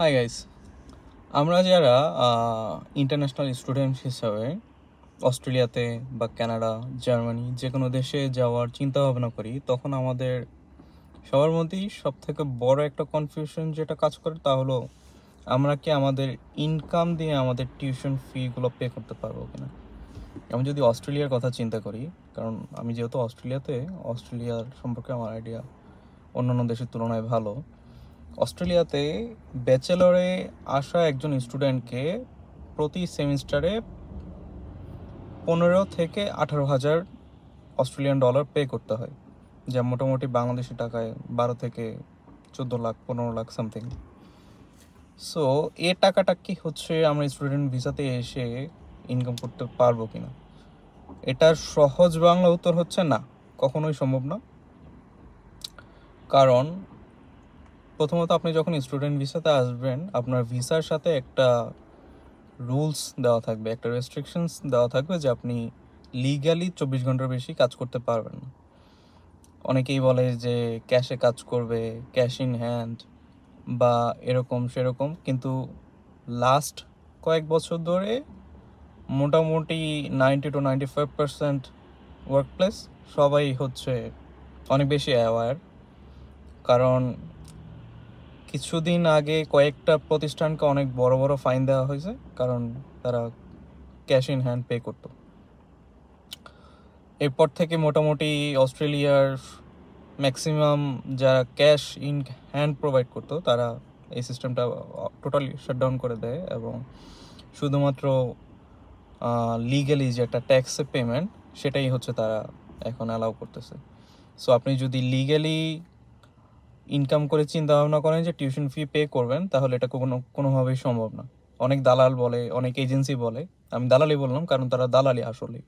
Hi guys, আমরা যারা international student হিসাবে অস্ট্রেলিয়াতে বা কানাডা, জার্মানি যে কোনো দেশে যাওয়ার চিন্তা ভাবনা করি, তখন আমাদের সবার মধ্যেই সব থেকে বড় একটা কনফিউশন যেটা কাজ করে তা হলো আমরা কি আমাদের ইনকাম দিয়ে আমাদের টিউশন ফিগুলো পে করতে পারবো কিনা। আমি যদি অস্ট্রেলিয়ার কথা চিন্তা করি, কারণ আমি যেহেতু অস্ট্রেলিয়ার সম্পর্কে আমার আইডিয়া অন্যান্য দেশের তুলনায় ভালো। অস্ট্রেলিয়াতে ব্যাচেলরে আসা একজন স্টুডেন্টকে প্রতি সেমিস্টারে 15,000 থেকে 18,000 অস্ট্রেলিয়ান ডলার পে করতে হয়, যা মোটামুটি বাংলাদেশি টাকায় 12 থেকে 14 লাখ 15 লাখ সামথিং। সো এ টাকাটা কি হচ্ছে আমরা স্টুডেন্ট ভিসাতে এসে ইনকাম করতে পারবো কিনা? এটার সহজ বাংলা উত্তর হচ্ছে না, কখনোই সম্ভব না। কারণ প্রথমত আপনি যখন স্টুডেন্ট ভিসাতে আসবেন, আপনার ভিসার সাথে একটা রুলস দেওয়া থাকবে, একটা রেস্ট্রিকশনস দেওয়া থাকবে যে আপনি লিগ্যালি 24 ঘন্টার বেশি কাজ করতে পারবেন না। অনেকেই বলে যে ক্যাশে কাজ করবে, ক্যাশ ইন হ্যান্ড বা এরকম সেরকম, কিন্তু লাস্ট কয়েক বছর ধরে মোটামুটি 90 to 95% ওয়ার্ক প্লেস সবাই হচ্ছে অনেক বেশি অ্যাওয়ার। কারণ কিছুদিন আগে কয়েকটা প্রতিষ্ঠানকে অনেক বড় বড় ফাইন দেওয়া হয়েছে, কারণ তারা ক্যাশ ইন হ্যান্ড পে করতো। এরপর থেকে মোটামুটি অস্ট্রেলিয়ার ম্যাক্সিমাম যারা ক্যাশ ইন হ্যান্ড প্রোভাইড করতো তারা এই সিস্টেমটা টোটালি শাটডাউন করে দেয় এবং শুধুমাত্র লিগ্যালি যে একটা ট্যাক্সের পেমেন্ট সেটাই হচ্ছে তারা এখন অ্যালাউ করতেছে। সো আপনি যদি লিগ্যালি ইনকাম করে চিন্তা ভাবনা করেন যে টিউশন ফি পে করবেন, তাহলে এটা কোনোভাবেই সম্ভব না। অনেক দালাল বলে, অনেক এজেন্সি বলে, আমি দালালি বললাম কারণ তারা দালালি আসলে।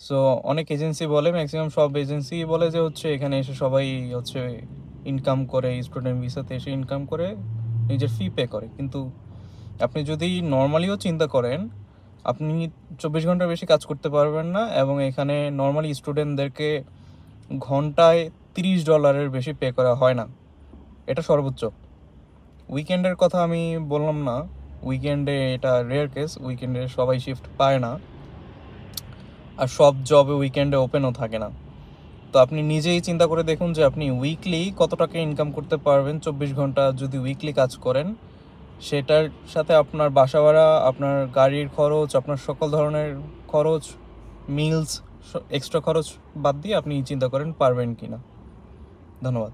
সো অনেক এজেন্সি বলে, ম্যাক্সিমাম সব এজেন্সি বলে যে হচ্ছে এখানে এসে সবাই হচ্ছে ইনকাম করে, স্টুডেন্ট ভিসাতে এসে ইনকাম করে নিজের ফি পে করে। কিন্তু আপনি যদি নর্মালিও চিন্তা করেন, আপনি 24 ঘন্টার বেশি কাজ করতে পারবেন না এবং এখানে নর্মালি স্টুডেন্টদেরকে ঘন্টায় $30 বেশি পে করা হয় না, এটা সর্বোচ্চ। উইকেন্ডের কথা আমি বললাম না, উইকেন্ডে এটা রেয়ার কেস, উইকেন্ডে সবাই শিফট পায় না আর সব জবে উইকেন্ডে ওপেনও থাকে না। তো আপনি নিজেই চিন্তা করে দেখুন যে আপনি উইকলি কত টাকা ইনকাম করতে পারবেন 24 ঘন্টা যদি উইকলি কাজ করেন। সেটার সাথে আপনার বাসা ভাড়া, আপনার গাড়ির খরচ, আপনার সকল ধরনের খরচ, মিলস, এক্সট্রা খরচ বাদ দিয়ে আপনি চিন্তা করেন পারবেন কিনা। ধন্যবাদ।